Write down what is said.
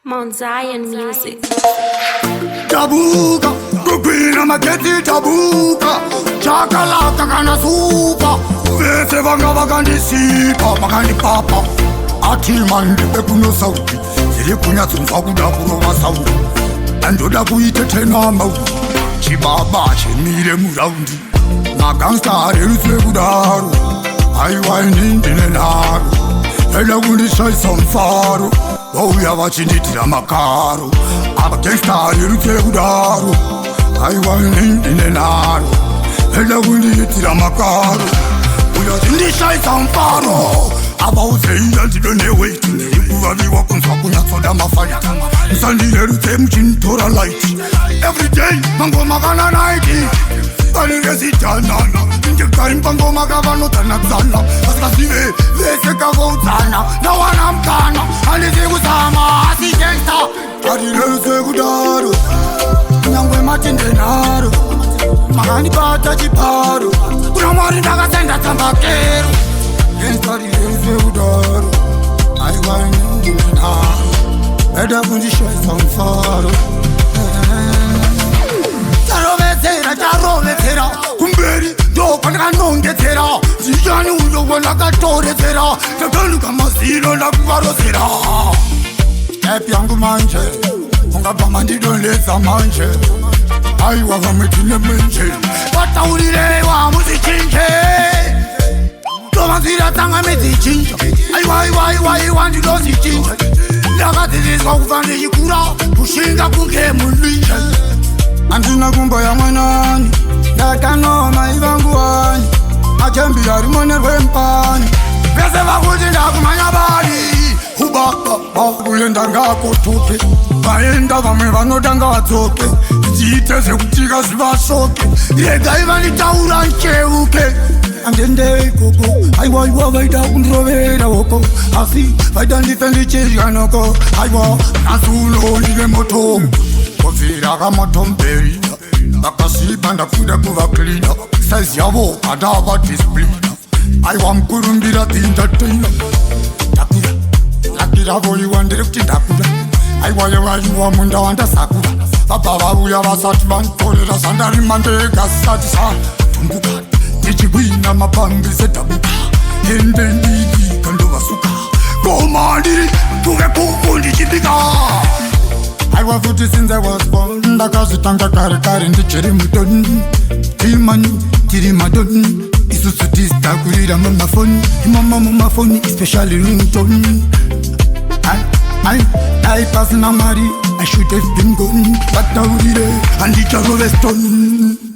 Mount Zion Music. Tabuka, kupina maketi tabuka. Chakalaka kana supa. Vese vanga vakandisipa, vakandipapa. Ati mandi ekuno sauti. Zili kunyatsunza kudakurova sauti. Andoda kuite tena mauti. Chibaba chemire muraundi. Magangsta areluse kudaru. Aiwa ndine naru. Ela kundishaisa mfaro. Wauya vachinditira makaro. Abagangsta areluse kudaru. Aiwa ndine naru. Ela kunditira makaro. Uya zindishaisa mfaro. Abauzeya ndidone waiting. Ikuvaviwa kunzwa kunyatsoda mafaya. Nsandiyerutse mchintora light. Every day mangoma kana night. Kalingesitanana Njekaimpa ngoma kavanotanatsana Asikazive vese kavoutsana Nawana mkana Alizi kusama asi gangsta Arilese kudaro Nyangwe matindenaro Mahani pata chiparo Kuna mwari ndakasenda tambakero Gangsta rilese kudaro Aiwa nyinginaro Eda kundishoisa mfaro Charovetsera kumberi ndopandakanongetsera ziyani uyo ndakatoretsera ndakaluka maziro ndakuvarosera step yangu manje ungabva mandidonletsa manje aiwa vamwe tine menje vataurireva muzichinje ndovanzira tsanga medzichinja aiwaiwaiwaiwa ndinozichinja ndakadzidziswa kubva ndichikura kushinga kunge mulinje Andina kumba ya mwanani Ndakano maivangu wani Majembi ya rimone rwempani Pese vakuti ndakumanya bali Hubaba Ulenda ngako tuke Vaenda vame vanodanga wadzoke Ziiteze kutika zivashoke Rega iva nitaura ncheuke Andende ikoko Aiwa vaida kundrovera woko Asi vaida ndifendichirya noko Aiwa nasulo nige moto Kovira kamotomberi Vakasipa ndakuda kuva cleaner Size yavo adava disciplina Aiwa mkurumbira the entertainer Ndakura Lakira voiwa ndiri kuti ndakura Aiwa yevaiwa munda wanda sakura Vabva vauya vasati vantorera Sandarima ndega sati sa Tumbuka Ndichigwina mapambi sedabuka Hende ndidi kandovasuka Goma ndiri Tuve kuku ndichibika Aiwa futi since I was born Ndakazitanga kare ndichiri mutoni Timani, tiri madoni Isusu distakurira mamafoni Imama mamafoni, especially ringtone I pass na mari I should have been gone But now and it's a stone